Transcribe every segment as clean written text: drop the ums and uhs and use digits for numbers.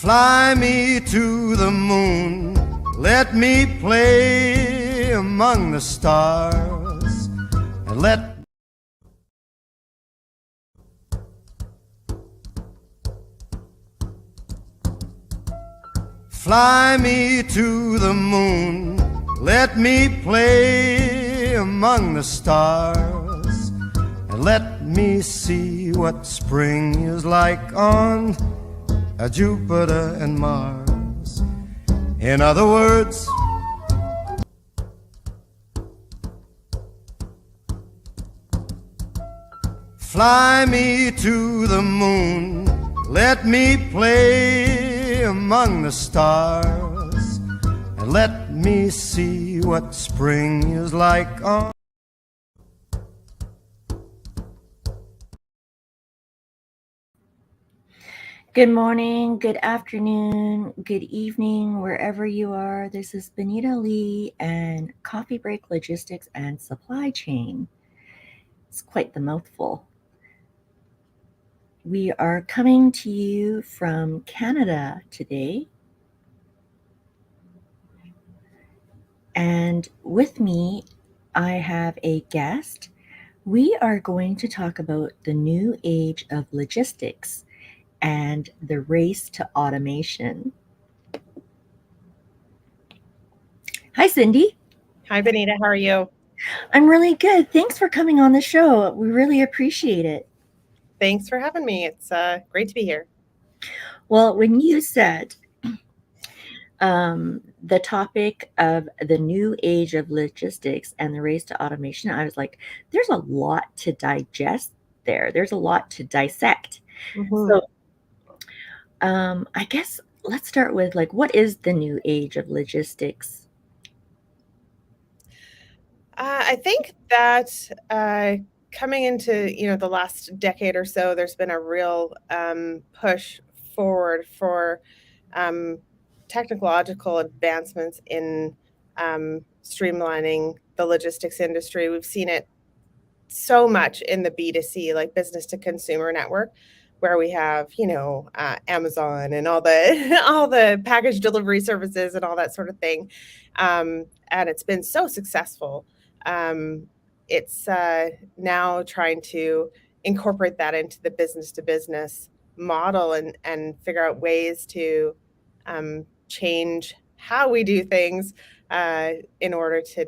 Fly me to the moon, let me play among the stars, and let Fly me to the moon, let me play among the stars, and let me see what spring is like on Jupiter and Mars. In other words, fly me to the moon, let me play among the stars, and let me see what spring is like on Good morning, good afternoon, good evening, wherever you are. This is Benita Lee and Coffee Break Logistics and Supply Chain. It's quite the mouthful. We are coming to you from Canada today. And with me, I have a guest. We are going to talk about the new age of logistics and the race to automation. Hi, Cindy. Hi, Benita. How are you? I'm really good. Thanks for coming on the show. We really appreciate it. Thanks for having me. It's great to be here. Well, when you said the topic of the new age of logistics and the race to automation, I was like, there's a lot to digest there. There's a lot to dissect. So I guess let's start with what is the new age of logistics? I think that coming into the last decade or so, there's been a real push forward for technological advancements in streamlining the logistics industry. We've seen it so much in the B2C, like business to consumer network, where we have Amazon and all the all the package delivery services and all that sort of thing, and it's been so successful. It's now trying to incorporate that into the business to business model and figure out ways to change how we do things in order to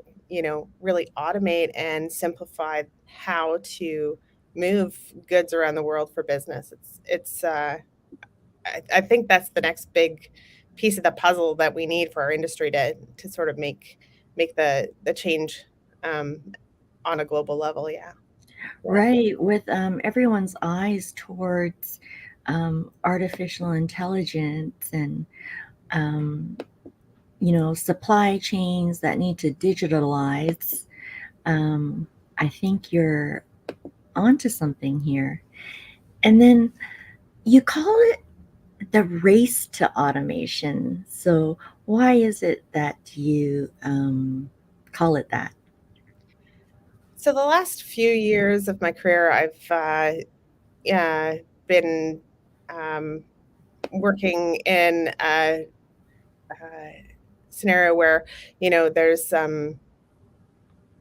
really automate and simplify how to move goods around the world for business. I think that's the next big piece of the puzzle that we need for our industry to sort of make the change on a global level. Yeah. Right, with everyone's eyes towards artificial intelligence and supply chains that need to digitalize. I think you're onto something here. And then you call it the race to automation. So why is it that you call it that? So the last few years of my career, I've been working in a scenario where there's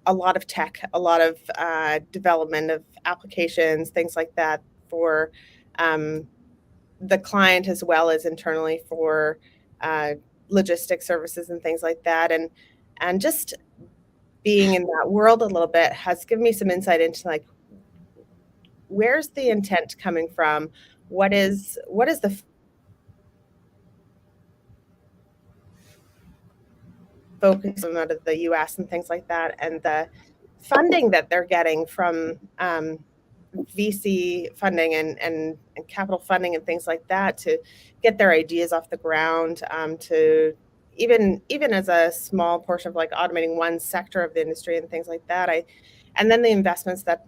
a lot of tech, a lot of development of applications, things like that for the client as well as internally for logistics services and things like that. And just being in that world a little bit has given me some insight into like where's the intent coming from? What is the focus out of the US and things like that, and the funding that they're getting from VC funding and capital funding and things like that to get their ideas off the ground, to even as a small portion of like automating one sector of the industry and things like that. And then the investments that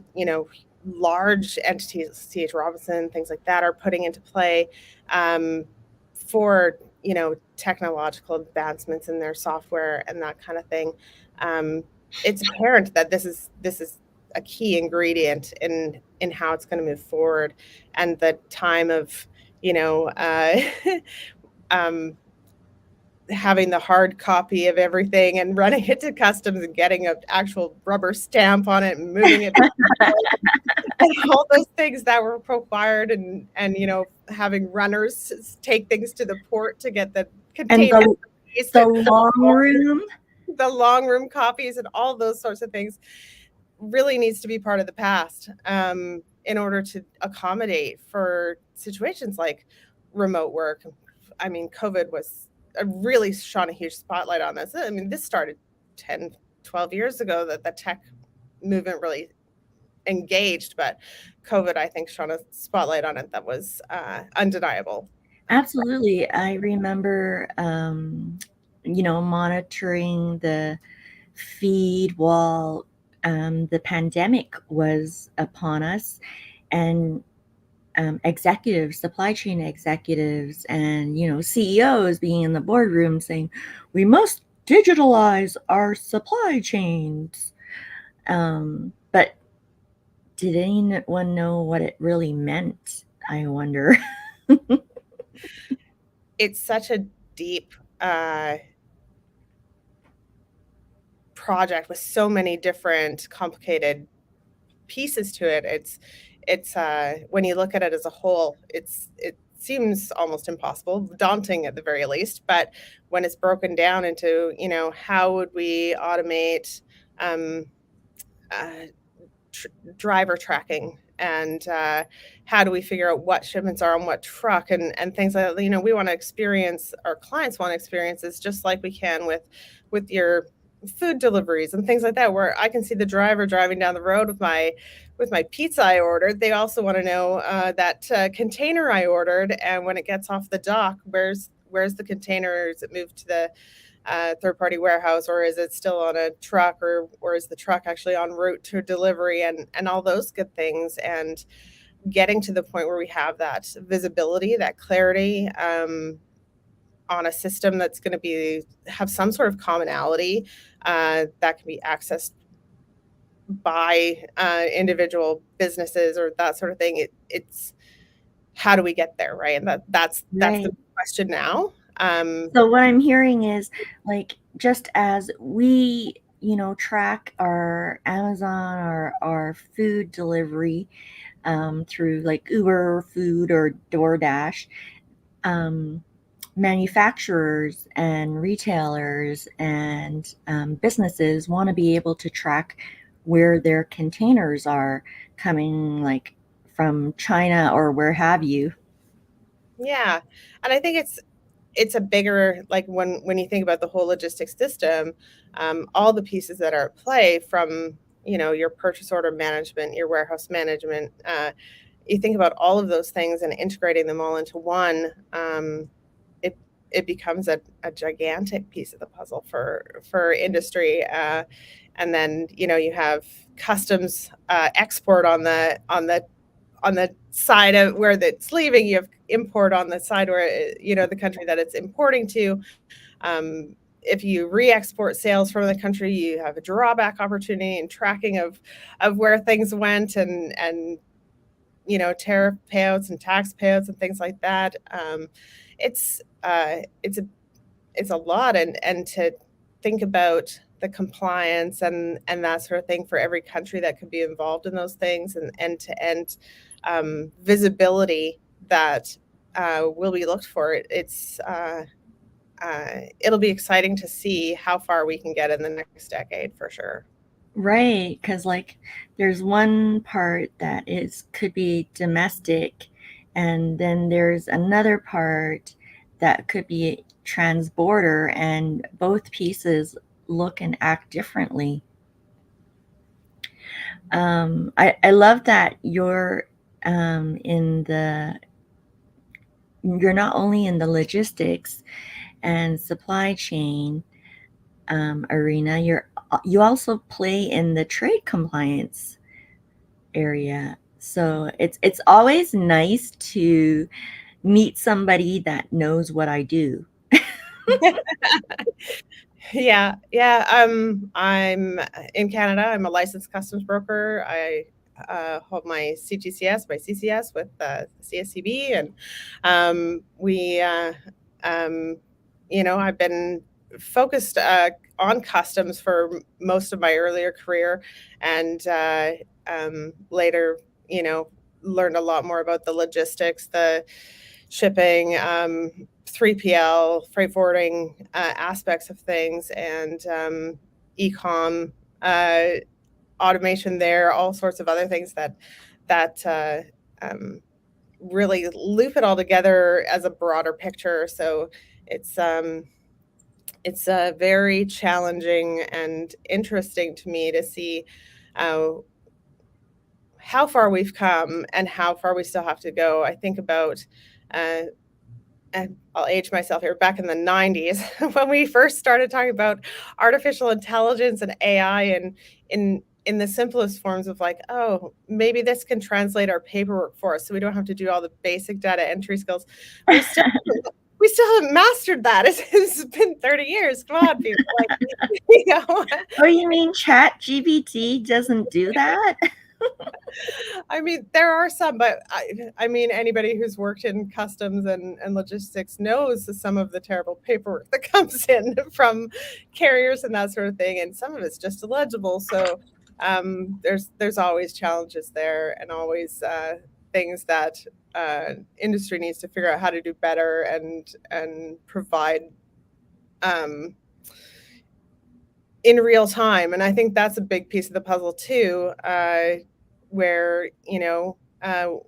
large entities, C.H. Robinson, things like that, are putting into play for technological advancements in their software and that kind of thing. It's apparent that this is a key ingredient in how it's going to move forward, and the time of um, having the hard copy of everything and running it to customs and getting an actual rubber stamp on it and moving it and all those things that were required, and having runners take things to the port to get the And containers the long room. the long room copies and all those sorts of things really needs to be part of the past, in order to accommodate for situations like remote work. I mean, COVID was really shone a huge spotlight on this. I mean, this started 10, 12 years ago that the tech movement really engaged, but COVID, I think, shone a spotlight on it that was undeniable. Absolutely. I remember, monitoring the feed while the pandemic was upon us, and executives, supply chain executives, and CEOs being in the boardroom saying, "We must digitalize our supply chains." But did anyone know what it really meant? I wonder. It's such a deep project with so many different complicated pieces to it. It's when you look at it as a whole, it seems almost impossible, daunting at the very least. But when it's broken down into, how would we automate driver tracking, and how do we figure out what shipments are on what truck, and things like that. We want to experience, our clients want experiences just like we can with your food deliveries and things like that, where I can see the driver driving down the road with my pizza I ordered. They also want to know that container I ordered, and when it gets off the dock, where's the container? Is it moved to the third-party warehouse, or is it still on a truck, or is the truck actually en route to delivery, and all those good things, and getting to the point where we have that visibility, that clarity, on a system that's going to have some sort of commonality that can be accessed by individual businesses or that sort of thing. It's how do we get there, right? And that's Right. the question now. So what I'm hearing is, like, just as we, track our Amazon or our food delivery through like Uber Food or DoorDash, manufacturers and retailers and businesses want to be able to track where their containers are coming, like from China or where have you. Yeah, and I think it's a bigger, like, when you think about the whole logistics system, all the pieces that are at play, from your purchase order management, your warehouse management. You think about all of those things and integrating them all into one. It becomes a gigantic piece of the puzzle for industry. And then you have customs export on the side of where it's leaving. You have import on the side where the country that it's importing to. If you re-export sales from the country, you have a drawback opportunity and tracking of where things went, and tariff payouts and tax payouts and things like that. It's a lot, and to think about the compliance and that sort of thing for every country that could be involved in those things, and end-to-end visibility that will be looked for. It'll be exciting to see how far we can get in the next decade, for sure. Right, because like there's one part that could be domestic, and then there's another part that could be trans-border, and both pieces look and act differently. I love that you're not only in the logistics and supply chain arena, you also play in the trade compliance area. So it's always nice to meet somebody that knows what I do. Yeah. I'm in Canada. I'm a licensed customs broker. I hold my CTCS, my CCS with CSCB, and we I've been focused on customs for most of my earlier career, and later, learned a lot more about the logistics, the shipping, 3PL, freight forwarding aspects of things, and e-com, automation there, all sorts of other things that really loop it all together as a broader picture. So it's very challenging and interesting to me to see uh, how far we've come and how far we still have to go. I think about, and I'll age myself here, back in the 90s when we first started talking about artificial intelligence and AI, and in the simplest forms of like, oh, maybe this can translate our paperwork for us so we don't have to do all the basic data entry skills. We still we still haven't mastered that. It's been 30 years. Come on, people. Like, Oh, you mean ChatGPT doesn't do that? I mean, there are some, but I mean, anybody who's worked in customs and logistics knows some of the terrible paperwork that comes in from carriers and that sort of thing, and some of it's just illegible. So there's always challenges there, and always things that industry needs to figure out how to do better and provide in real time. And I think that's a big piece of the puzzle too, where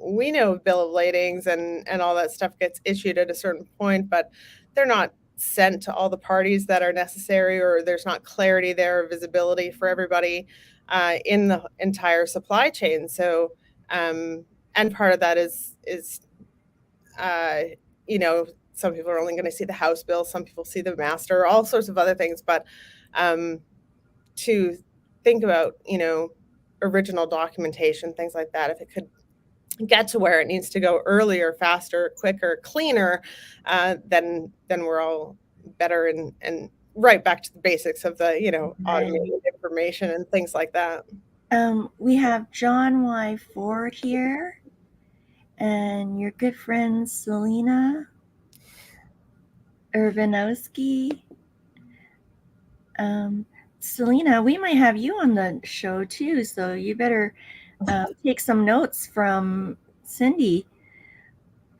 we know bill of ladings and all that stuff gets issued at a certain point, but they're not sent to all the parties that are necessary, or there's not clarity there or visibility for everybody in the entire supply chain. So and part of that is some people are only going to see the house bill, some people see the master, all sorts of other things, but to think about original documentation, things like that, if it could get to where it needs to go earlier, faster, quicker, cleaner, then we're all better and right back to the basics of the automated information and things like that. We have John Y. Ford here, and your good friend Selena Urbanowski. Selena, we might have you on the show too, so you better take some notes from Cindy.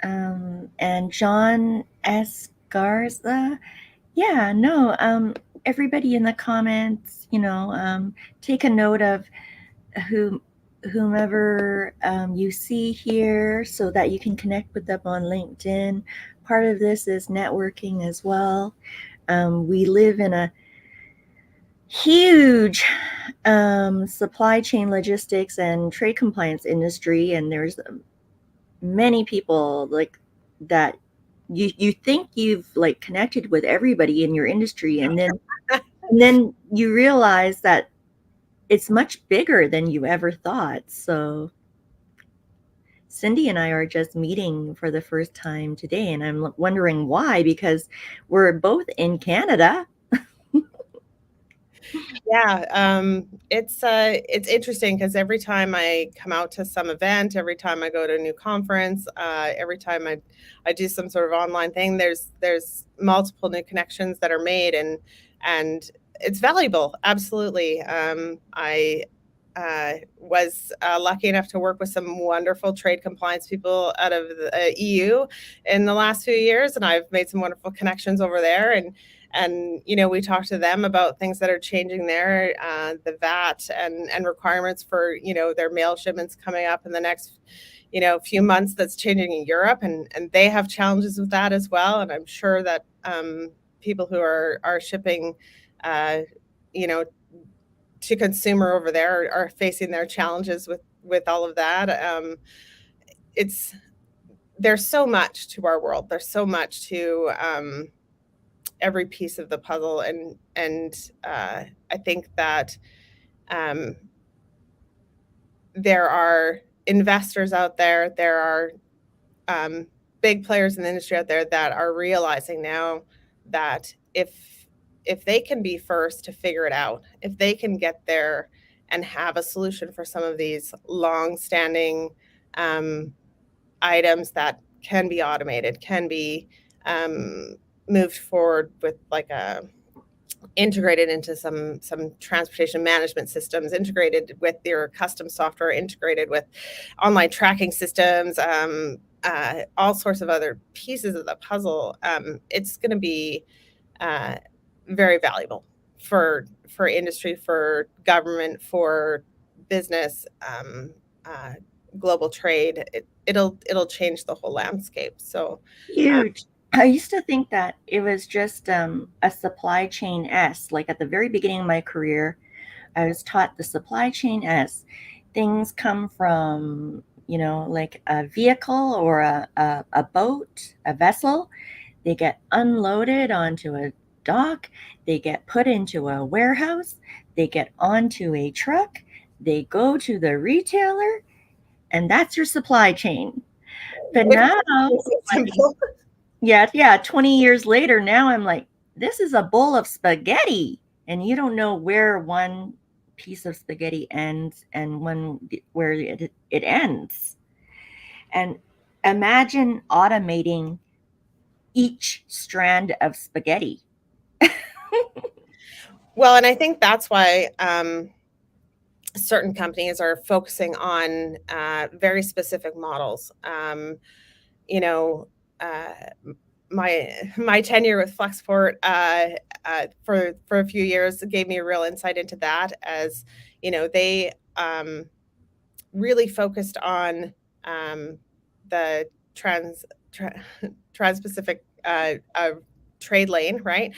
And John S. Garza. Yeah, no, everybody in the comments, take a note of whomever you see here so that you can connect with them on LinkedIn. Part of this is networking as well. We live in a huge supply chain logistics and trade compliance industry, and there's many people like that you think you've like connected with everybody in your industry, and then you realize that it's much bigger than you ever thought. So Cindy and I are just meeting for the first time today, and I'm wondering why, because we're both in Canada. Yeah, it's interesting because every time I come out to some event, every time I go to a new conference, every time I do some sort of online thing, there's multiple new connections that are made, and it's valuable. Absolutely. I was lucky enough to work with some wonderful trade compliance people out of the EU in the last few years, and I've made some wonderful connections over there. And we talk to them about things that are changing there, the VAT and requirements for their mail shipments coming up in the next few months. That's changing in Europe, and they have challenges with that as well. And I'm sure that people who are shipping to consumer over there are facing their challenges with all of that. There's so much to our world. There's so much to every piece of the puzzle, and I think that there are investors out there. There are big players in the industry out there that are realizing now that if they can be first to figure it out, if they can get there and have a solution for some of these long-standing items that can be automated, can be moved forward with like a integrated into some transportation management systems, integrated with your custom software, integrated with online tracking systems, all sorts of other pieces of the puzzle. It's going to be very valuable for industry, for government, for business, global trade. It'll change the whole landscape. So Huge. I used to think that it was just a supply chain S. Like at the very beginning of my career, I was taught the supply chain S. Things come from, like a vehicle or a boat, a vessel. They get unloaded onto a dock. They get put into a warehouse. They get onto a truck. They go to the retailer, and that's your supply chain. But now, simple. yeah, 20 years later, now I'm like, this is a bowl of spaghetti, and you don't know where one piece of spaghetti ends and where it ends. And imagine automating each strand of spaghetti. Well, and I think that's why certain companies are focusing on very specific models. My tenure with Flexport for a few years gave me a real insight into that, as they really focused on the trans-Pacific trade lane, right?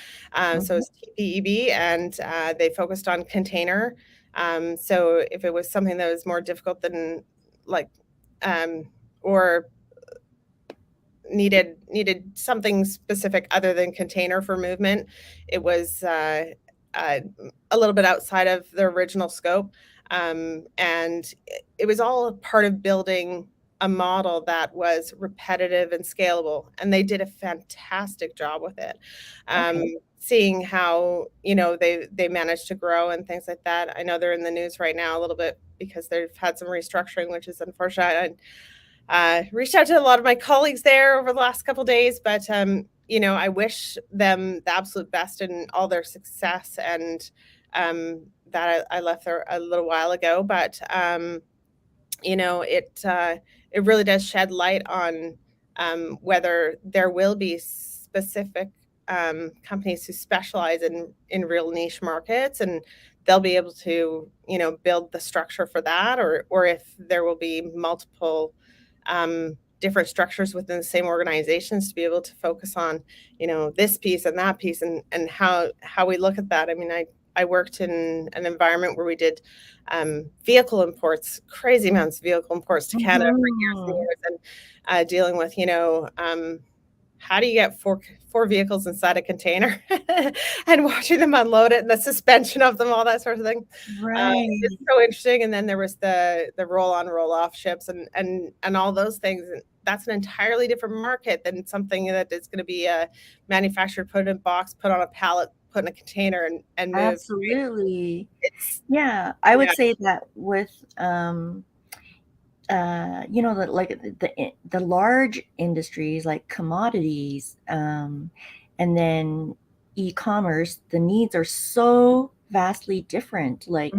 So it's TPEB, and they focused on container. So if it was something that was more difficult than or needed something specific other than container for movement, it was a little bit outside of the original scope. And it was all part of building a model that was repetitive and scalable, and they did a fantastic job with it. Seeing how they managed to grow and things like that. I know they're in the news right now a little bit because they've had some restructuring, which is unfortunate. I reached out to a lot of my colleagues there over the last couple of days, but I wish them the absolute best in all their success, and that I left there a little while ago. But it really does shed light on whether there will be specific companies who specialize in real niche markets, and they'll be able to build the structure for that, or if there will be multiple different structures within the same organizations to be able to focus on this piece and that piece, and how we look at that. I mean, I worked in an environment where we did vehicle imports, crazy amounts of vehicle imports to Canada for years and years, and dealing with how do you get four vehicles inside a container and watching them unload it, and the suspension of them, all that sort of thing. Right. It's so interesting. And then there was the roll on, roll off ships, and all those things. And that's an entirely different market than something that is going to be manufactured, put in a box, put on a pallet, put in a container, and move. Absolutely. I would say that with the large industries like commodities, and then e-commerce, the needs are so vastly different. Like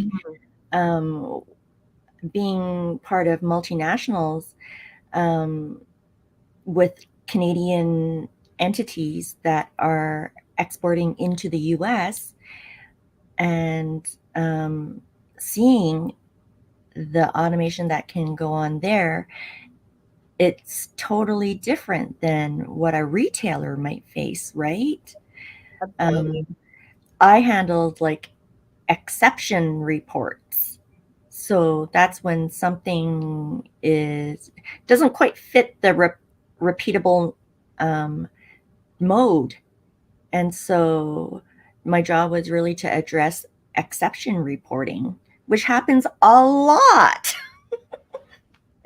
being part of multinationals with Canadian entities that are exporting into the US, and seeing the automation that can go on there, it's totally different than what a retailer might face, right? I handled like exception reports. So that's when something doesn't quite fit the repeatable mode. And so my job was really to address exception reporting, which happens a lot.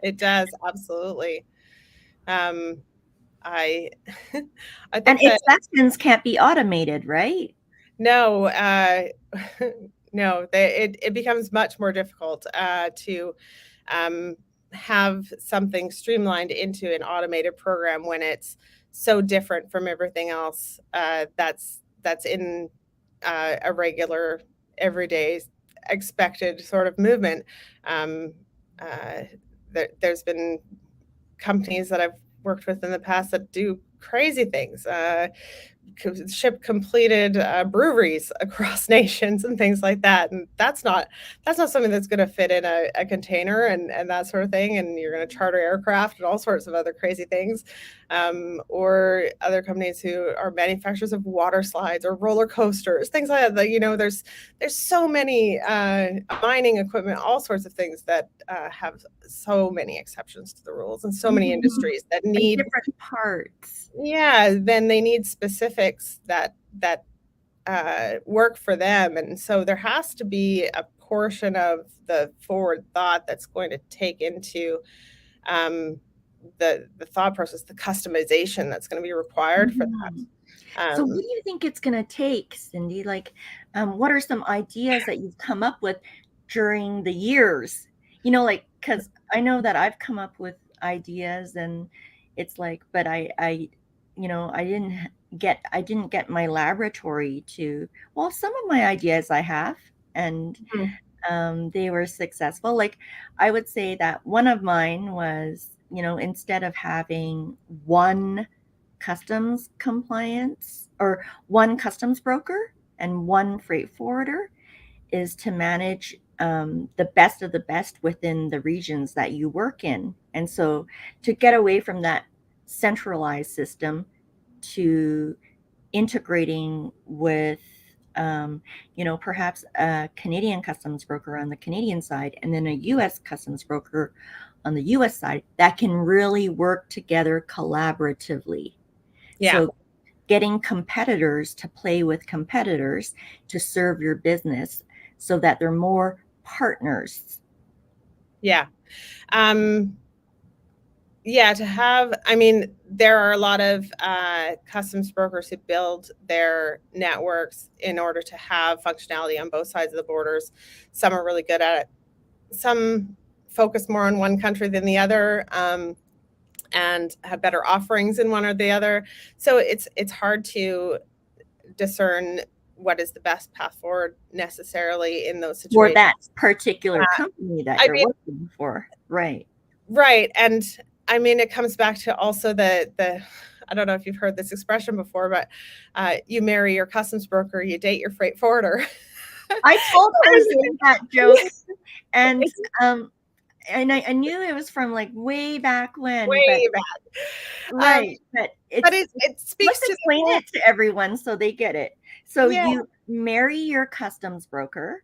It does, absolutely. I think and exceptions can't be automated, right? No, no. It becomes much more difficult to have something streamlined into an automated program when it's so different from everything else that's in a regular, everyday, expected sort of movement. Um, there's been companies that I've worked with in the past that do crazy things, ship completed breweries across nations and things like that, and that's not something that's going to fit in a container and that sort of thing, and you're going to charter aircraft and all sorts of other crazy things, or other companies who are manufacturers of water slides or roller coasters, things like that. There's so many mining equipment, all sorts of things that have so many exceptions to the rules, and so many industries that Like need different parts. then they need specifics that work for them. And so there has to be a portion of the forward thought that's going to take into the thought process, the customization that's going to be required for that. So what do you think it's going to take, Cindy? Like, what are some ideas that you've come up with during the years? Like, because I know that I've come up with ideas, and it's like, but I I didn't get my laboratory to. Well, some of my ideas I have, and they were successful. Like, I would say that one of mine was, instead of having one customs compliance or one customs broker and one freight forwarder, is to manage the best of the best within the regions that you work in. And so to get away from that centralized system to integrating with perhaps a Canadian customs broker on the Canadian side, and then a US customs broker on the US side, that can really work together collaboratively. So getting competitors to play with competitors to serve your business so that they're more partners. There are a lot of customs brokers who build their networks in order to have functionality on both sides of the borders. Some are really good at it. Some focus more on one country than the other, and have better offerings in one or the other. So it's hard to discern what is the best path forward necessarily in those situations. For that particular company that you're working for. Right. Right. And it comes back to also the I don't know if you've heard this expression before, but you marry your customs broker, you date your freight forwarder. I totally seen that joke. And I knew it was from like way back when. Right. But it speaks to explain it to everyone so they get it. So you marry your customs broker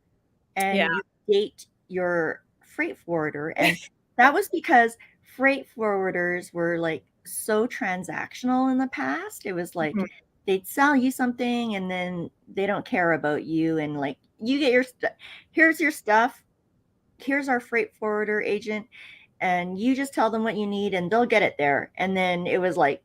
and you date your freight forwarder. And that was because freight forwarders were like so transactional in the past. It was like they'd sell you something and then they don't care about you. And like, you get your stuff. Here's your stuff. Here's our freight forwarder agent. And you just tell them what you need and they'll get it there. And then it was like,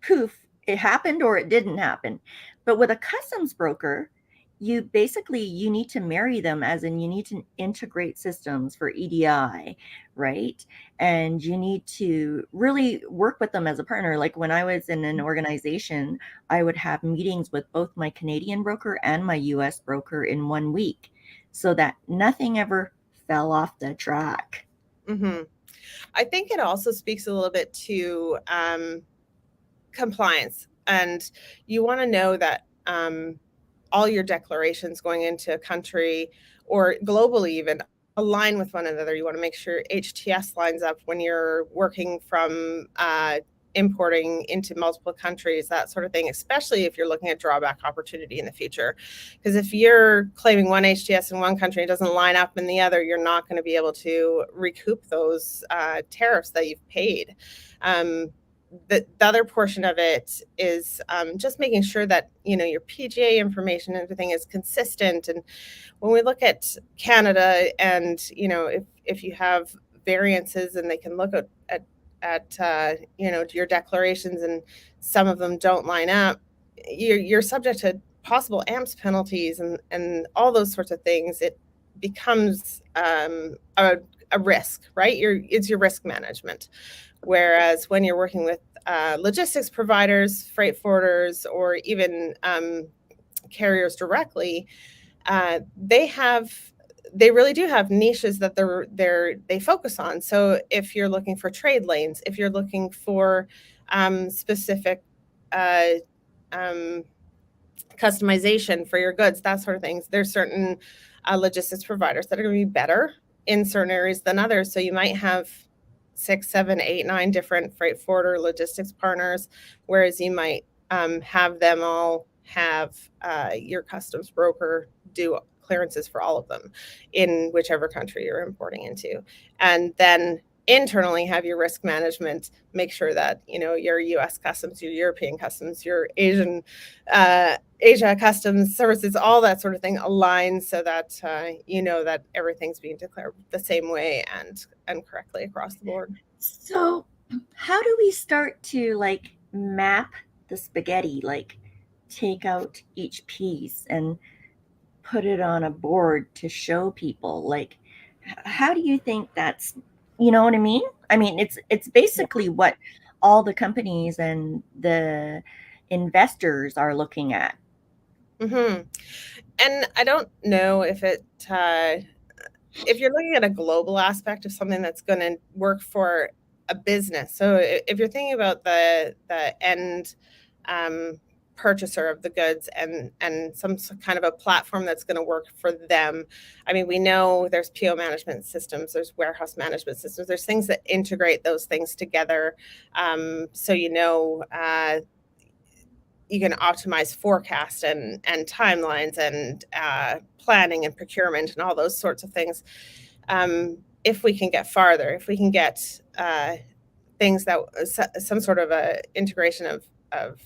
poof, it happened or it didn't happen. But with a customs broker, you need to marry them, as in you need to integrate systems for EDI, right? And you need to really work with them as a partner. Like when I was in an organization, I would have meetings with both my Canadian broker and my US broker in 1 week so that nothing ever fell off the track. I think it also speaks a little bit to compliance. And you want to know that all your declarations going into a country or globally even align with one another. You want to make sure HTS lines up when you're working from importing into multiple countries, that sort of thing, especially if you're looking at drawback opportunity in the future. Because if you're claiming one HTS in one country, it doesn't line up in the other, you're not going to be able to recoup those tariffs that you've paid. The other portion of it is just making sure that your PGA information and everything is consistent. And when we look at Canada, and if you have variances and they can look at your declarations and some of them don't line up, you're subject to possible AMPS penalties and all those sorts of things. It becomes a risk, right? It's your risk management. Whereas when you're working with logistics providers, freight forwarders, or even carriers directly, they really do have niches that they focus on. So if you're looking for trade lanes, if you're looking for specific customization for your goods, that sort of things, there's certain logistics providers that are going to be better in certain areas than others. So you might have 6, 7, 8, 9 different freight forwarder logistics partners, whereas you might have them all have your customs broker do clearances for all of them in whichever country you're importing into. And then internally have your risk management, make sure that, your US customs, your European customs, your Asia customs services, all that sort of thing aligns so that that everything's being declared the same way and correctly across the board. So how do we start to map the spaghetti, take out each piece and put it on a board to show people? How do you think that's, you know what I mean? I mean, it's basically what all the companies and the investors are looking at. Mm-hmm. And I don't know if if you're looking at a global aspect of something that's going to work for a business. So if you're thinking about the end purchaser of the goods and some kind of a platform that's going to work for them. I mean, we know there's PO management systems, there's warehouse management systems, there's things that integrate those things together. So you can optimize forecast and timelines and planning and procurement and all those sorts of things. If we can get farther, if we can get things that some sort of a integration of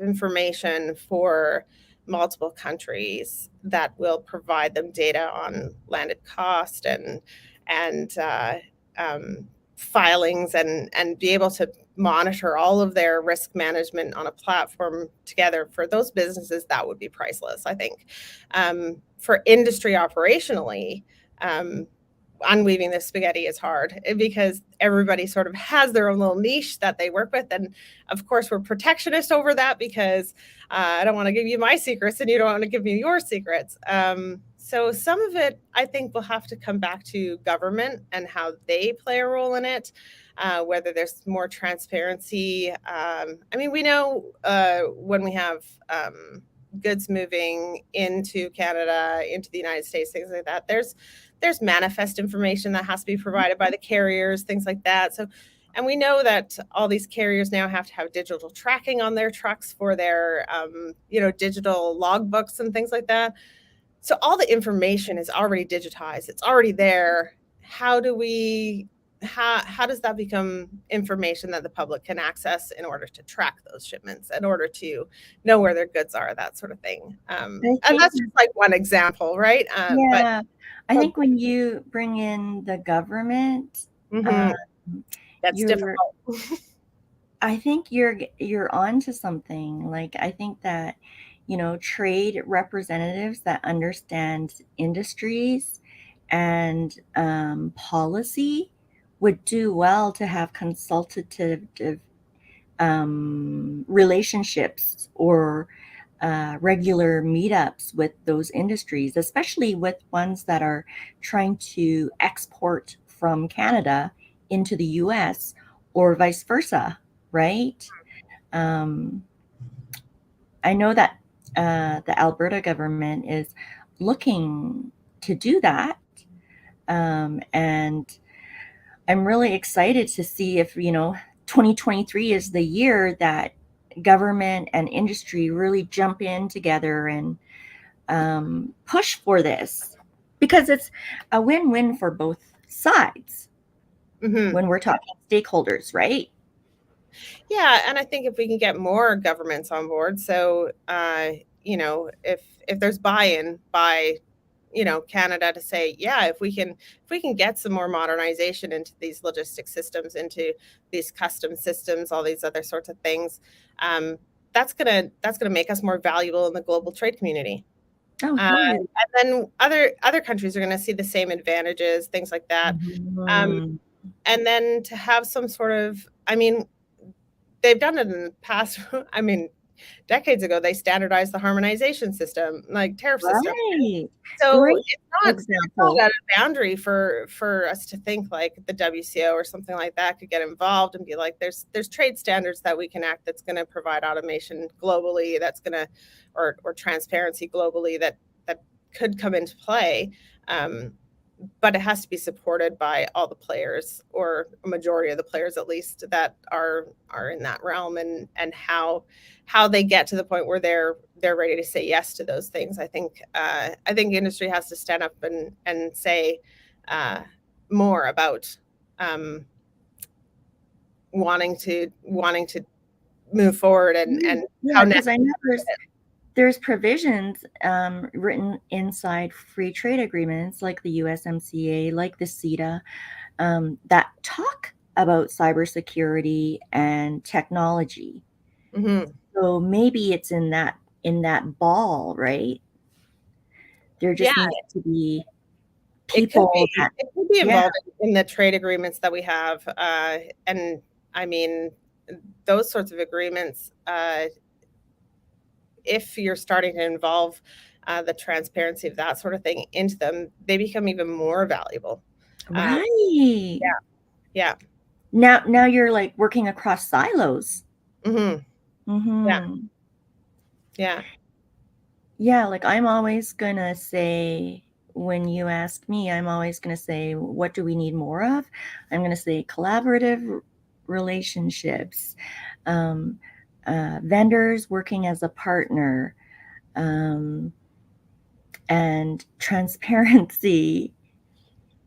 information for multiple countries that will provide them data on landed cost and filings and be able to monitor all of their risk management on a platform together, for those businesses, that would be priceless, I think. For industry operationally, unweaving the spaghetti is hard because everybody sort of has their own little niche that they work with. And of course, we're protectionist over that because I don't want to give you my secrets and you don't want to give me your secrets. So some of it, I think, will have to come back to government and how they play a role in it, whether there's more transparency. I mean, we know when we have goods moving into Canada, into the United States, things like that, there's manifest information that has to be provided by the carriers, things like that. So, and we know that all these carriers now have to have digital tracking on their trucks for their, digital logbooks and things like that. So all the information is already digitized. It's already there. How does that become information that the public can access in order to track those shipments, in order to know where their goods are, that sort of thing? And that's just like one example, right? Yeah. I think when you bring in the government, that's difficult. I think you're onto something. I think that, trade representatives that understand industries and policy would do well to have consultative relationships or regular meetups with those industries, especially with ones that are trying to export from Canada into the US or vice versa, right? I know that the Alberta government is looking to do that. And I'm really excited to see if, 2023 is the year that government and industry really jump in together and push for this, because it's a win-win for both sides when we're talking stakeholders, right? Yeah, and I think if we can get more governments on board, so if there's buy-in by Canada to say, yeah, if we can get some more modernization into these logistics systems, into these custom systems, all these other sorts of things, that's gonna make us more valuable in the global trade community. Oh, totally. And then other countries are going to see the same advantages, things like that. And then to have some sort of, I mean, they've done it in the past. I mean, decades ago, they standardized the harmonization system, like tariff system. Right. So Great it's example. not out of boundary for us to think like the WCO or something like that could get involved and be like, there's trade standards that we can act that's going to provide automation globally, that's going to or transparency globally that could come into play. But it has to be supported by all the players, or a majority of the players at least, that are in that realm, and how they get to the point where they're ready to say yes to those things. I think industry has to stand up and say more about wanting to move forward, and yeah, because I know there's provisions written inside free trade agreements like the USMCA, like the CETA, that talk about cybersecurity and technology. Mm-hmm. So maybe it's in that ball, right? There just needs to be people it could be involved in the trade agreements that we have, and I mean, those sorts of agreements, if you're starting to involve the transparency of that sort of thing into them, they become even more valuable. Right. Yeah. Now you're like working across silos. Mm-hmm. Mm-hmm. Yeah, like I'm always gonna say, when you ask me, I'm always gonna say, what do we need more of? I'm gonna say collaborative relationships, vendors working as a partner, and transparency,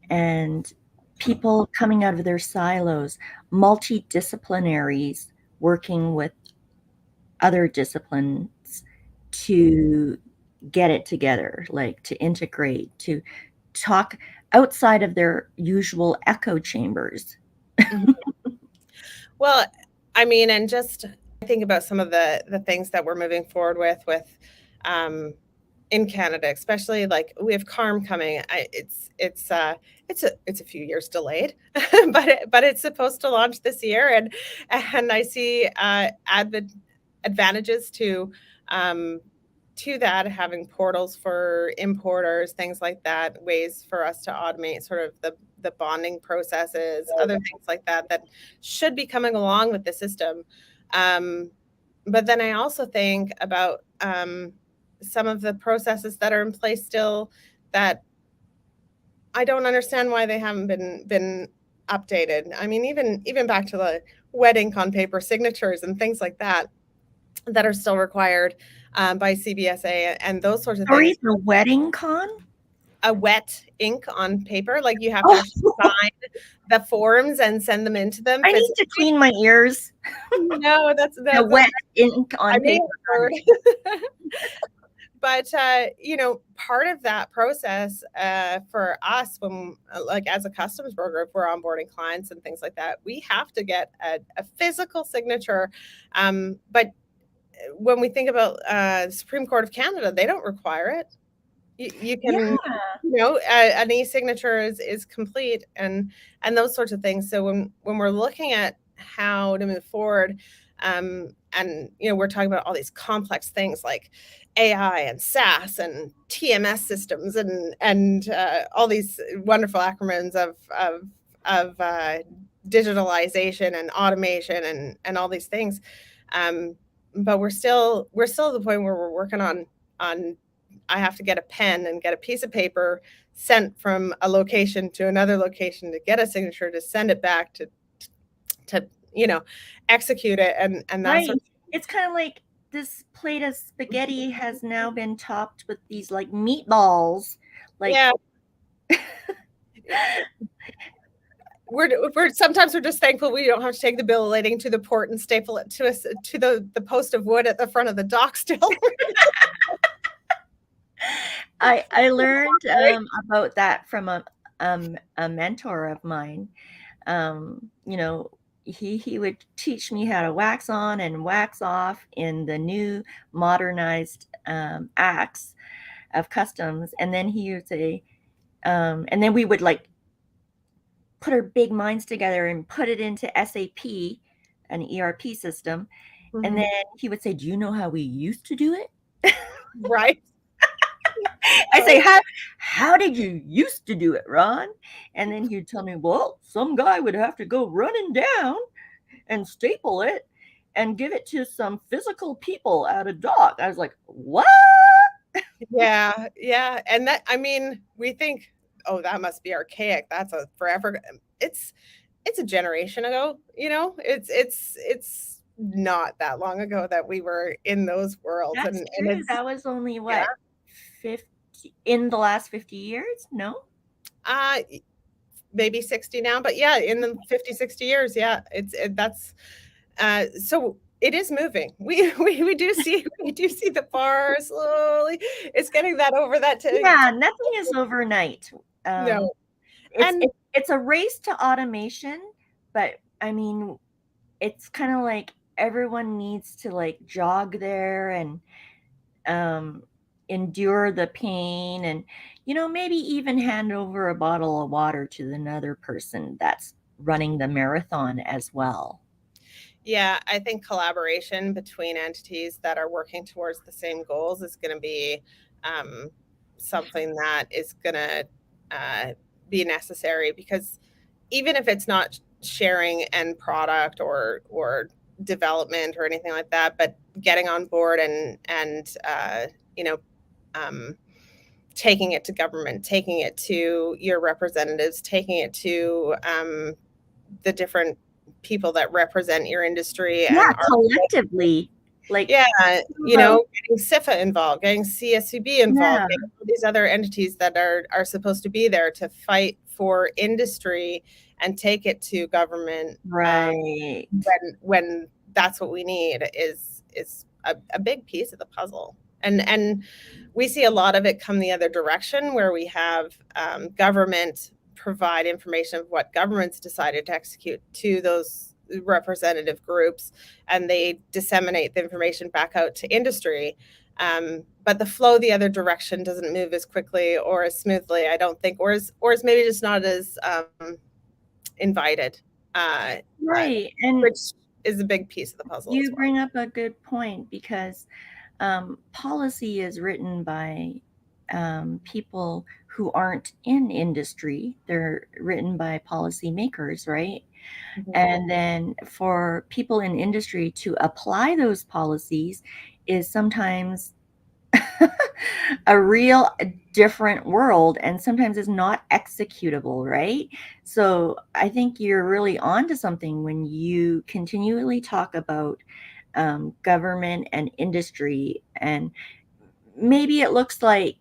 and people coming out of their silos, multidisciplinaries working with other disciplines to get it together, like to integrate, to talk outside of their usual echo chambers. Well, I mean, and just think about some of the things that we're moving forward with in Canada, especially like we have CARM coming. It's a few years delayed, but it's supposed to launch this year, and I see advantages to that, having portals for importers, things like that, ways for us to automate sort of the bonding processes, other things like that should be coming along with the system. But then I also think about some of the processes that are in place still that I don't understand why they haven't been updated. I mean, even back to the wet ink on paper signatures and things like that are still required by CBSA and those sorts of things. The wedding con? A wet ink on paper, like you have to actually sign the forms and send them into them. I need to clean my ears. No, that's the wet ink on paper. But part of that process for us, when like as a customs broker, if we're onboarding clients and things like that, we have to get a physical signature. But when we think about the Supreme Court of Canada, they don't require it. You can, an e-signature is complete, and those sorts of things. So when we're looking at how to move forward, and we're talking about all these complex things like AI and SaaS and TMS systems and all these wonderful acronyms of digitalization and automation and all these things. But we're still at the point where we're working on I have to get a pen and get a piece of paper sent from a location to another location to get a signature, to send it back to execute it, and that's right. It's kind of like this plate of spaghetti has now been topped with these like meatballs. Like, yeah. We're sometimes we're just thankful we don't have to take the bill of lading to the port and staple it to us to the post of wood at the front of the dock still. I learned about that from a mentor of mine. He would teach me how to wax on and wax off in the new modernized acts of customs, and then he would say, and then we would like put our big minds together and put it into SAP, an ERP system. And Mhm. then he would say, "Do you know how we used to do it?" Right. I say, how did you used to do it, Ron? And then he'd tell me, well, some guy would have to go running down and staple it and give it to some physical people at a dock. I was like, what? Yeah, yeah, and that I mean, we think, "Oh, that must be archaic. That's a forever." It's a generation ago, you know? It's not that long ago that we were in those worlds, That's and true. it's That was only yeah, what, 50 in the last 50 years? No? y maybe 60 now, but yeah, in the 50, 60 years, yeah, that's, so it is moving. We do see the bar slowly. It's getting that over that Yeah, nothing is overnight. no, It's and it, it's a race to automation, but I mean, it's kind of like everyone needs to like jog there and um, endure the pain and maybe even hand over a bottle of water to another person that's running the marathon as well. yeah, I think collaboration between entities that are working towards the same goals is going to be um, something that is going to uh, be necessary because even if it's not sharing end product or development or anything like that, but getting on board and you know um, taking it to government, taking it to your representatives, taking it to the different people that represent your industry Yeah, and are collectively, like, yeah, vote. getting CIFA involved, getting CSCB involved, Yeah, getting all these other entities that are supposed to be there to fight for industry and take it to government right. when that's what we need is a big piece of the puzzle. And we see a lot of it come the other direction where we have government provide information of what governments decided to execute to those representative groups and they disseminate the information back out to industry. But the flow the other direction doesn't move as quickly or as smoothly, I don't think, or is maybe just not as invited, uh, Right. And which is a big piece of the puzzle as you well. bring up a good point because policy is written by people who aren't in industry. They're written by policymakers, right? Mhm. And then for people in industry to apply those policies is sometimes a real different world and sometimes is not executable, right? So I think you're really onto something when you continually talk about government and industry. And maybe it looks like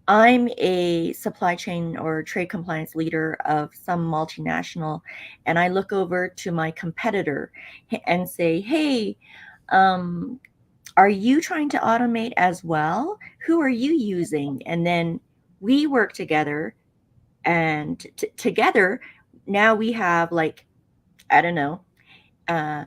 I'm a supply chain or trade compliance leader of some multinational, and I look over to my competitor and say, hey, um, are you trying to automate as well? Who are you using? And then we work together, and together now we have like, I don't know, uh,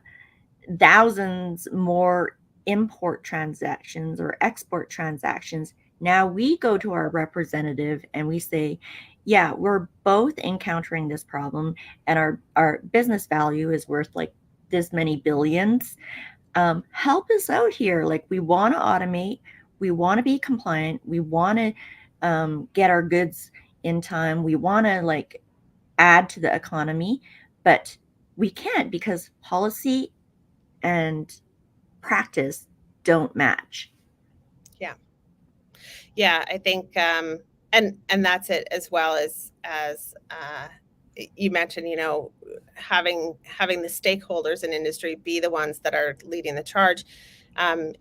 thousands more import transactions or export transactions. Now we go to our representative and we say, yeah, we're both encountering this problem and our business value is worth like this many billions. Help us out here. Like, we want to automate, we want to be compliant, we want to get our goods in time, we want to like add to the economy, but we can't because policy and practice don't match. Yeah. Yeah, I think and that's it as well as you mentioned, having the stakeholders in industry be the ones that are leading the charge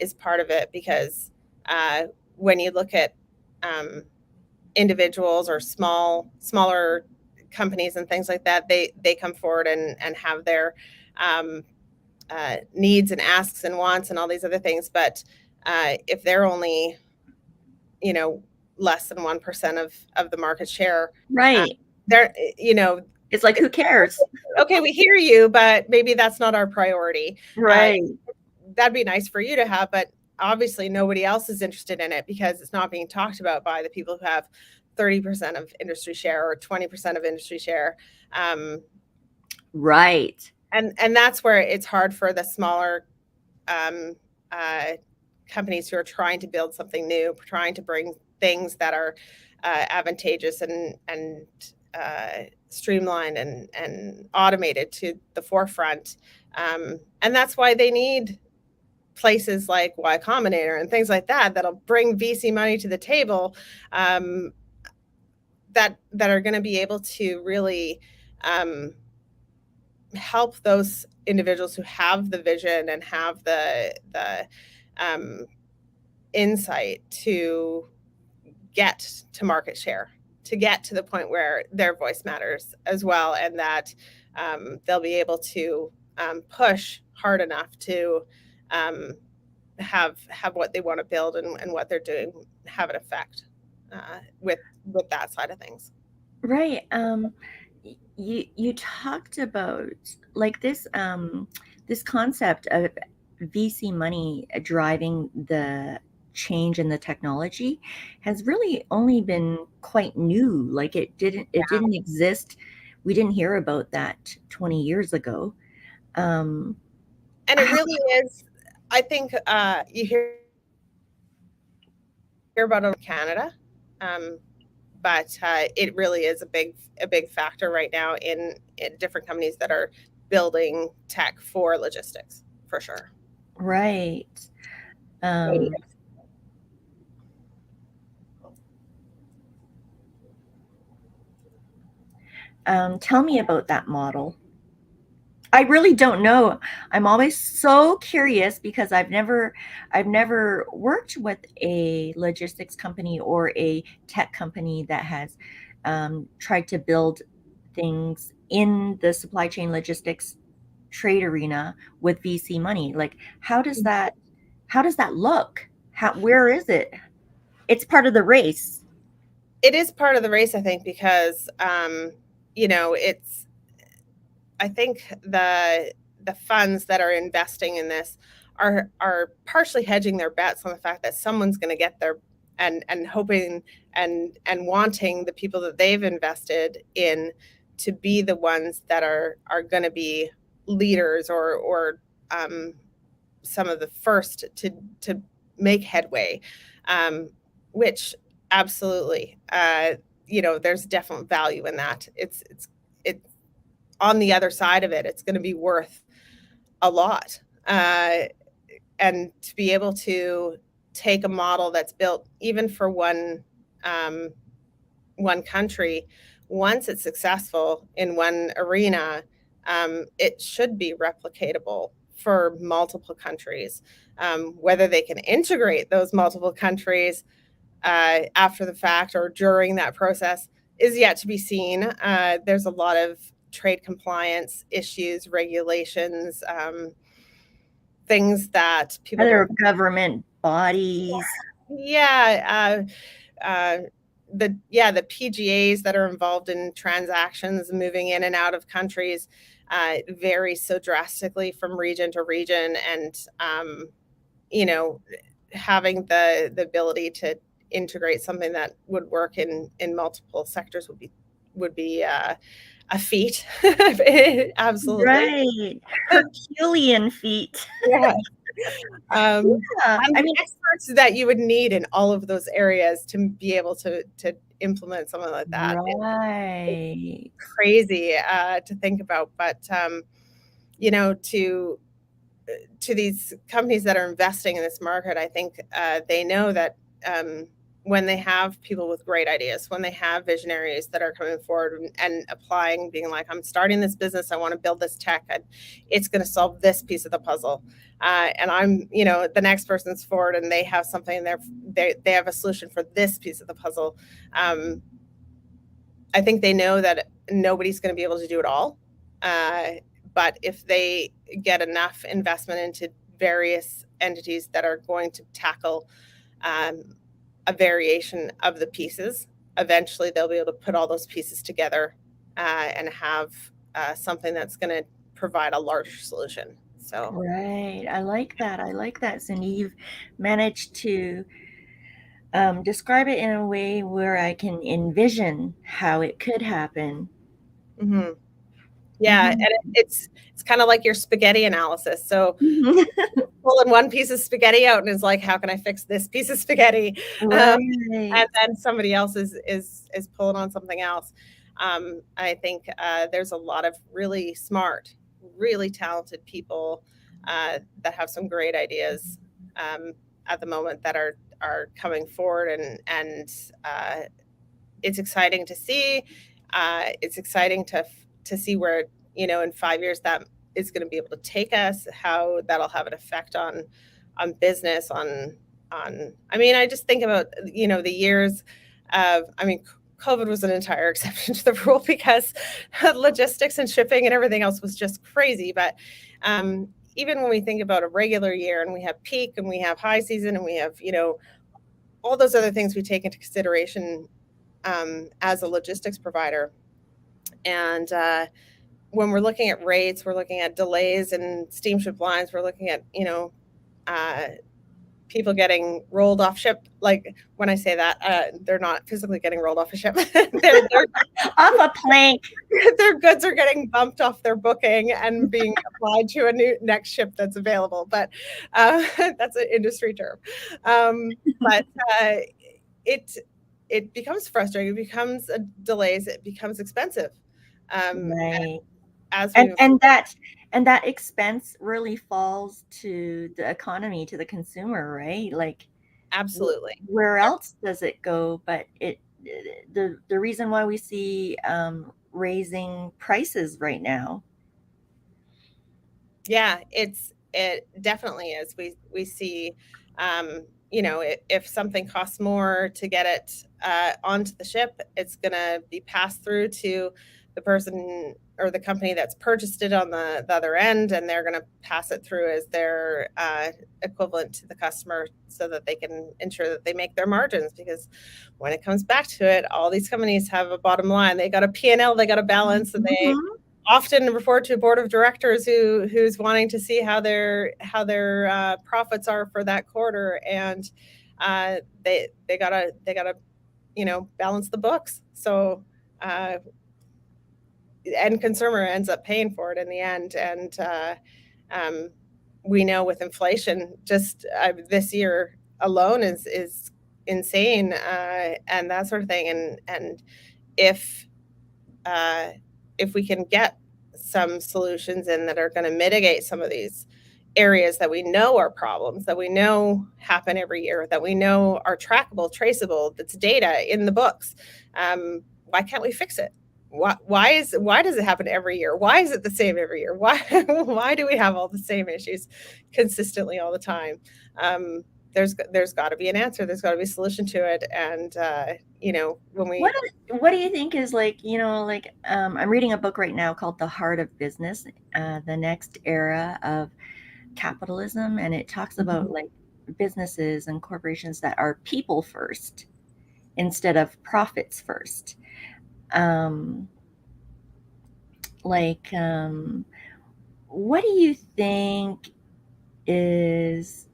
is part of it because when you look at um, individuals or smaller companies and things like that, they come forward and have their um, needs and asks and wants and all these other things. But if they're only, you know, less than 1% of the market share, uh, Right. they're, It's like, who cares? okay, we hear you, but maybe that's not our priority. Right. That'd be nice for you to have, but obviously nobody else is interested in it because it's not being talked about by the people who have 30% of industry share or 20% of industry share. Um, Right. and that's where it's hard for the smaller um, companies who are trying to build something new, trying to bring things that are advantageous and streamlined and automated to the forefront. And that's why they need places like Y Combinator and things like that that'll bring VC money to the table, that are going to be able to really help those individuals who have the vision and have the insight to get to market share, to get to the point where their voice matters as well, and that they'll be able to push hard enough to have what they want to build and what they're doing have an effect with that side of things. Right. You talked about like this this concept of VC money driving the change in the technology has really only been quite new. Like it didn't exist. We didn't hear about that 20 years ago. And it really is. I think you hear about it in Canada, but it really is a big factor right now in different companies that are building tech for logistics, for sure. Right. Tell me about that model. I really don't know. I'm always so curious because I've never worked with a logistics company or a tech company that has tried to build things in the supply chain logistics trade arena with VC money. Like, how does that look? Where is it? It's part of the race. It is part of the race, I think, because I think the funds that are investing in this are partially hedging their bets on the fact that someone's going to get there, and hoping and wanting the people that they've invested in to be the ones that are going to be leaders or some of the first to make headway, which absolutely, there's definite value in that. It's on the other side of it, it's going to be worth a lot. And to be able to take a model that's built even for one country, once it's successful in one arena, it should be replicatable for multiple countries. Whether they can integrate those multiple countries after the fact or during that process is yet to be seen. There's a lot of trade compliance issues, regulations, things that people other government bodies. The PGAs that are involved in transactions moving in and out of countries vary so drastically from region to region, and having the ability to integrate something that would work in multiple sectors would be a feat. Absolutely. Right. Herculean feat. Yeah. Yeah. I mean, experts that you would need in all of those areas to be able to implement something like that. Right. It's crazy to think about, but to these companies that are investing in this market, I think they know that when they have people with great ideas, when they have visionaries that are coming forward and applying, being like, I'm starting this business, I want to build this tech, and it's going to solve this piece of the puzzle. And I'm, the next person's forward and they have something they have a solution for this piece of the puzzle. I think they know that nobody's going to be able to do it all. But if they get enough investment into various entities that are going to tackle a variation of the pieces, eventually they'll be able to put all those pieces together and have something that's going to provide a larger solution. So right, I like that, Cindy. You've managed to describe it in a way where I can envision how it could happen. Mm-hmm. Yeah, and it's kind of like your spaghetti analysis. So Mhm. pulling one piece of spaghetti out and is like, how can I fix this piece of spaghetti? Right. And then somebody else is pulling on something else. I think there's a lot of really smart, really talented people that have some great ideas at the moment that are coming forward, and it's exciting to see. It's exciting to see where, in 5 years that is going to be able to take us, how that'll have an effect on business, on I mean, I just think about, the years of, I mean, COVID was an entire exception to the rule because logistics and shipping and everything else was just crazy. But even when we think about a regular year and we have peak and we have high season and we have, all those other things we take into consideration as a logistics provider. And when we're looking at rates, we're looking at delays in steamship lines, we're looking at, people getting rolled off ship. Like when I say that, they're not physically getting rolled off a ship. they're, Off a plank. their goods are getting bumped off their booking and being applied to a new next ship that's available. But that's an industry term. But it becomes frustrating. It becomes delays. It becomes expensive. Right. As we And that expense really falls to the economy, to the consumer, right? Like, absolutely. where else does it go? But the reason why we see raising prices right now. Yeah, it definitely is. We see, if something costs more to get it onto the ship, it's going to be passed through to the person or the company that's purchased it on the other end, and they're going to pass it through as their equivalent to the customer so that they can ensure that they make their margins. Because when it comes back to it, all these companies have a bottom line. They got a P&L, they got a balance, and they often report to a board of directors who's wanting to see how their profits are for that quarter, and they gotta balance the books. So end consumer ends up paying for it in the end. And we know with inflation, just this year alone is insane, and that sort of thing. And if we can get some solutions in that are going to mitigate some of these areas that we know are problems, that we know happen every year, that we know are trackable, traceable, that's data in the books, why can't we fix it? Why does it happen every year? Why is it the same every year? Why do we have all the same issues consistently all the time? There's got to be an answer. There's got to be a solution to it. And when we what do you think is I'm reading a book right now called The Heart of Business, the next era of capitalism, and it talks about like businesses and corporations that are people first instead of profits first. What do you think is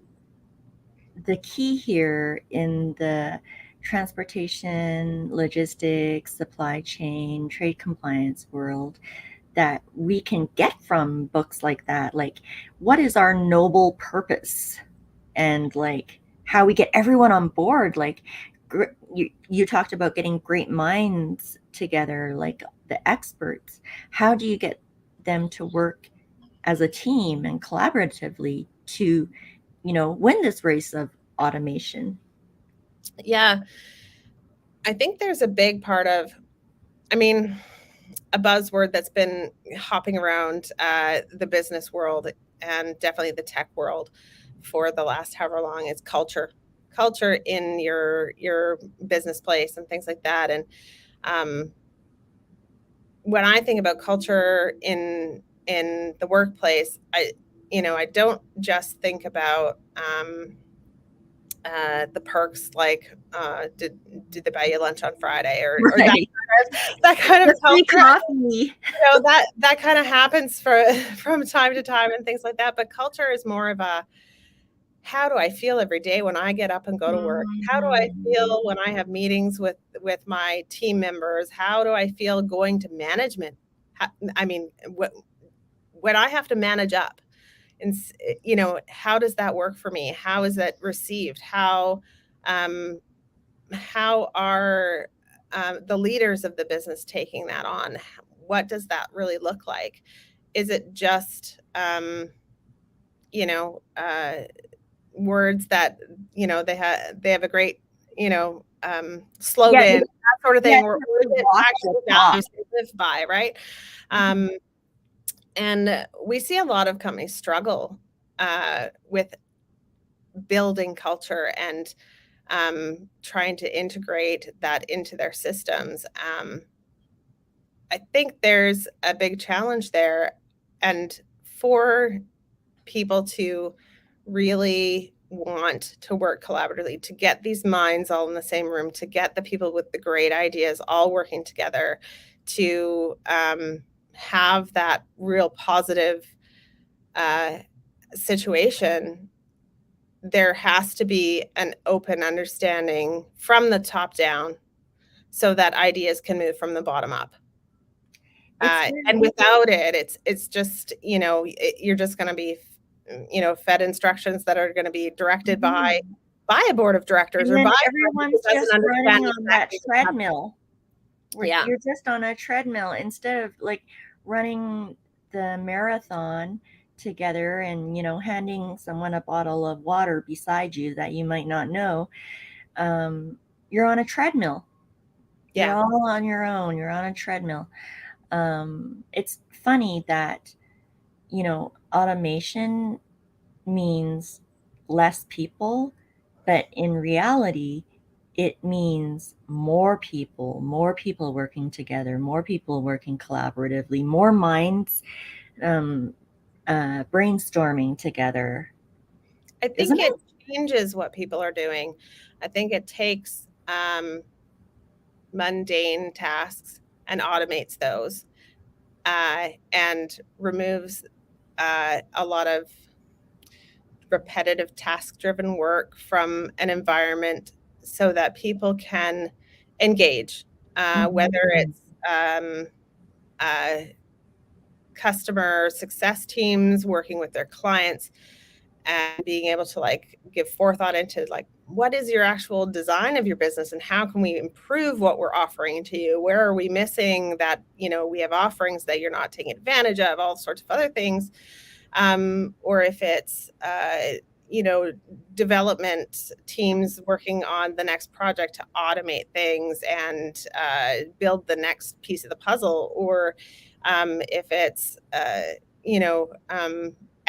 the key here in the transportation, logistics, supply chain, trade compliance world that we can get from books like that? Like, what is our noble purpose, and like how we get everyone on board? Like, you talked about getting great minds together, like the experts. How do you get them to work as a team and collaboratively to, win this race of automation? Yeah, I think there's a big part of, a buzzword that's been hopping around the business world and definitely the tech world for the last however long is culture in your business place and things like that. And when I think about culture in the workplace, I don't just think about the perks, like did they buy you lunch on Friday or that kind of free coffee. That kind of happens from time to time and things like that. But culture is more of a, how do I feel every day when I get up and go to work? How do I feel when I have meetings with my team members? How do I feel going to management? I mean, when I have to manage up, and how does that work for me? How is that received? How are the leaders of the business taking that on? What does that really look like? Is it just words that they have a great slogan, Yeah, that sort of yeah, thing, or is it walk actually the talk. values they live by, right? And we see a lot of companies struggle with building culture and trying to integrate that into their systems. I think there's a big challenge there, and for people to really want to work collaboratively, to get these minds all in the same room, to get the people with the great ideas all working together, to have that real positive situation, there has to be an open understanding from the top down so that ideas can move from the bottom up. And without it, it's just, you're just going to be, fed instructions that are going to by a board of directors, and or then by everyone's just running on that treadmill. Yeah. You're just on a treadmill instead of like running the marathon together and, handing someone a bottle of water beside you that you might not know. You're on a treadmill. You're all on your own. You're on a treadmill. It's funny that, automation means less people, but in reality, it means more people working together, more people working collaboratively, more minds brainstorming together. I think it changes what people are doing. I think it takes mundane tasks and automates those, and removes a lot of repetitive task-driven work from an environment so that people can engage, whether it's customer success teams working with their clients and being able to give forethought into what is your actual design of your business and how can we improve what we're offering to you? Where are we missing that, we have offerings that you're not taking advantage of, all sorts of other things. Or if it's, development teams working on the next project to automate things and build the next piece of the puzzle, or if it's,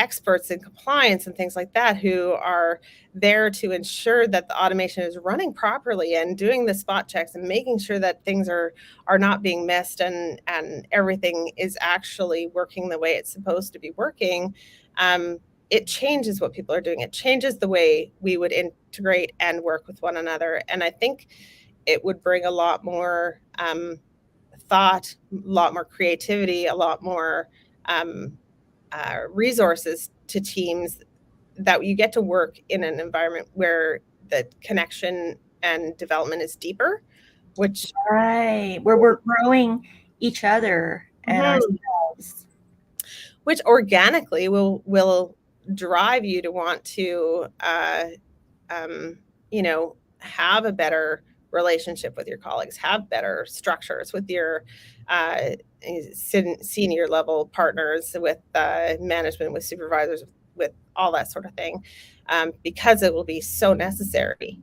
experts in compliance and things like that who are there to ensure that the automation is running properly and doing the spot checks and making sure that things are not being missed and everything is actually working the way it's supposed to be working. It changes what people are doing. It changes the way we would integrate and work with one another. And I think it would bring a lot more thought, a lot more creativity, a lot more resources to teams, that you get to work in an environment where the connection and development is deeper, where we're growing each other and ourselves, which organically will drive you to want to have a better relationship with your colleagues, have better structures with your senior level partners, with management, with supervisors, with all that sort of thing, because it will be so necessary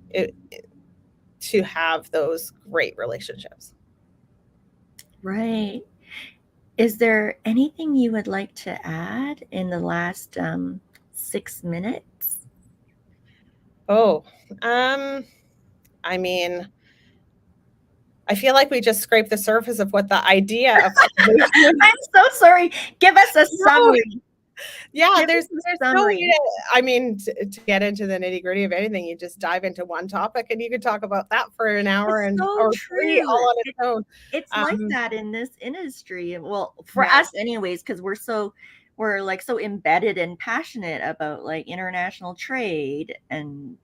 to have those great relationships. Right. Is there anything you would like to add in the last 6 minutes? I mean, I feel like we just scraped the surface of what the idea of I'm so sorry. Give us a summary. Yeah, there's no way to get into the nitty-gritty of anything. You just dive into one topic and you could talk about that for an hour or three all on its own. It's like that in this industry. Well, for us anyways, because we're so embedded and passionate about international trade and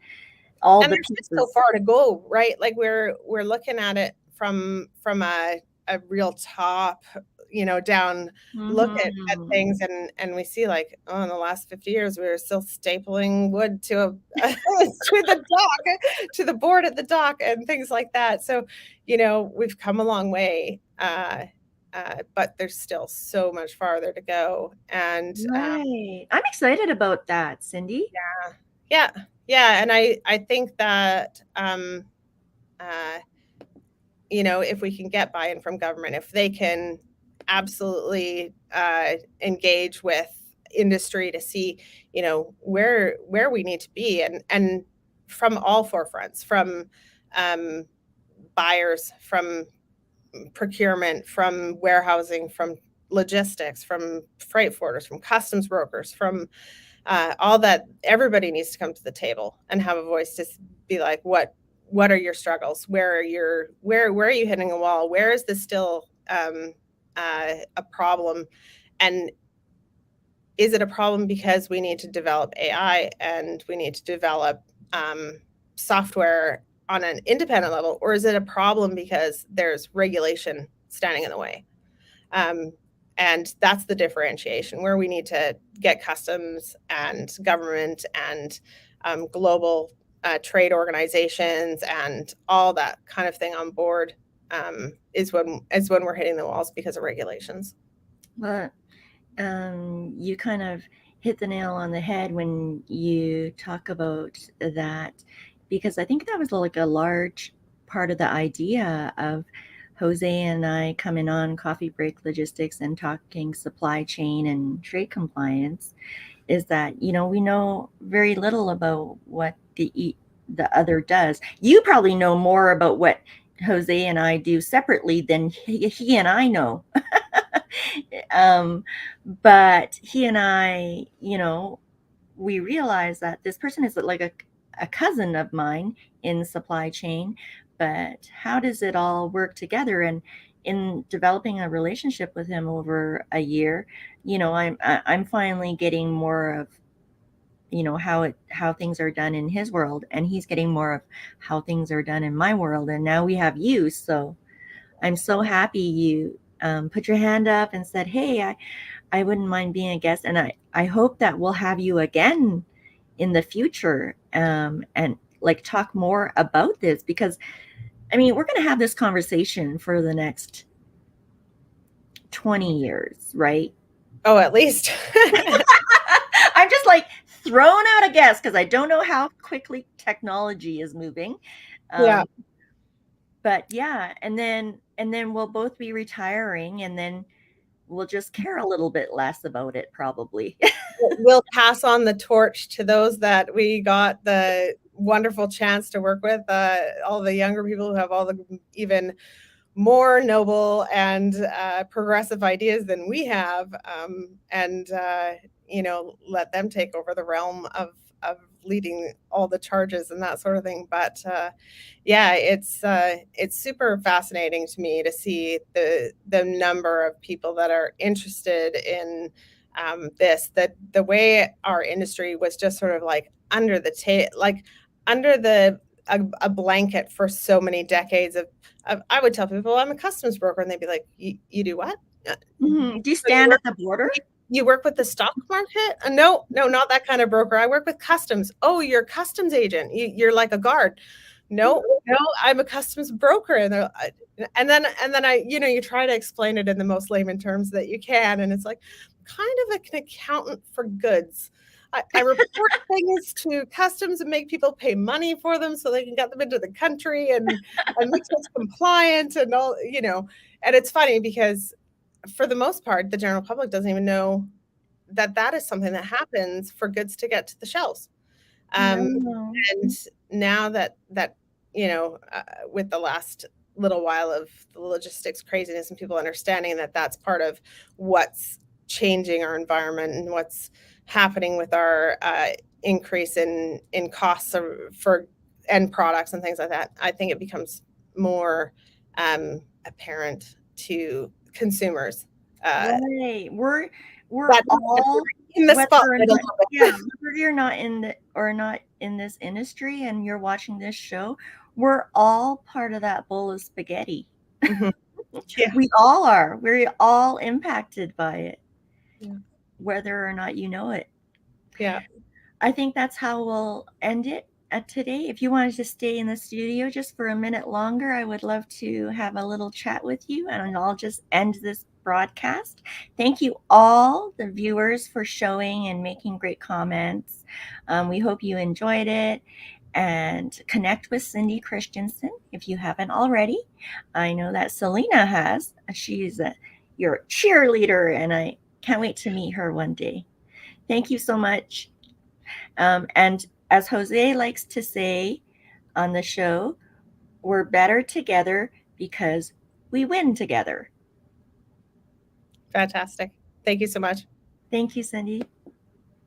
all the pieces. So far to go, right? We're looking at it from a real top, down look at Mhm. things, and we see like, oh, in the last 50 years we were still stapling wood to to the dock, to the board at the dock, and things like that. So we've come a long way, but there's still so much farther to go. And Right. I'm excited about that, Cindy. yeah, and I think that uh, if we can get buy-in from government, if they can absolutely engage with industry to see, where we need to be, and from all forefronts, from buyers, from procurement, from warehousing, from logistics, from freight forwarders, from customs brokers, from all that. Everybody needs to come to the table and have a voice to be like, what are your struggles? Where are you hitting a wall? Where is this still a problem? And is it a problem because we need to develop AI and we need to develop software on an independent level, or is it a problem because there's regulation standing in the way? And that's the differentiation, where we need to get customs and government and global trade organizations and all that kind of thing on board, is when we're hitting the walls because of regulations. Well, you kind of hit the nail on the head when you talk about that, because I think that was like a large part of the idea of Jose and I coming on Coffee Break Logistics and talking supply chain and trade compliance, is that we know very little about what the other does. You probably know more about what Jose and I do separately than he and I know. But he and I, we realize that this person is like a cousin of mine in supply chain, but how does it all work together? And in developing a relationship with him over a year, I'm finally getting more of how things are done in his world, and he's getting more of how things are done in my world. And now we have you, so I'm so happy you put your hand up and said, hey, I wouldn't mind being a guest. And I hope that we'll have you again in the future, and like talk more about this, because we're going to have this conversation for the next 20 years, right? Oh, at least. I'm just like throwing out a guess because I don't know how quickly technology is moving. Yeah. But yeah, and then we'll both be retiring, and then we'll just care a little bit less about it, probably. We'll pass on the torch to those that we got the wonderful chance to work with, all the younger people who have all the even more noble and progressive ideas than we have, and let them take over the realm of leading all the charges and that sort of thing. But yeah, it's super fascinating to me to see the number of people that are interested in this. That the way our industry was just sort of like under the like under the a blanket for so many decades of I would tell people I'm a customs broker, and they'd be like, you do what? Mm-hmm. Do you stand at the border? You work with the stock market? No, not that kind of broker. I work with customs. Oh, you're a customs agent. You're like a guard. No, I'm a customs broker. And then I, you try to explain it in the most layman terms that you can, and it's like kind of like an accountant for goods. I report things to customs and make people pay money for them so they can get them into the country and make us compliant and all, And it's funny because for the most part, the general public doesn't even know that is something that happens for goods to get to the shelves. No. And now that with the last little while of the logistics craziness and people understanding that that's part of what's changing our environment and what's happening with our increase in costs for end products and things like that, I think it becomes more apparent to consumers. Right. We're That all in the spot. whether you're not in this industry and you're watching this show, we're all part of that bowl of spaghetti. Mm-hmm. Yeah. We all are. We're all impacted by it, Yeah. whether or not you know it. Yeah. I think that's how we'll end it today. If you wanted to stay in the studio just for a minute longer, I would love to have a little chat with you, and I'll just end this broadcast. Thank you all, the viewers, for showing and making great comments. We hope you enjoyed it. And connect with Cindy Christensen if you haven't already. I know that Selena has. She's your cheerleader, and I can't wait to meet her one day. Thank you so much. And as Jose likes to say on the show, we're better together because we win together. Fantastic. Thank you so much. Thank you, Cindy.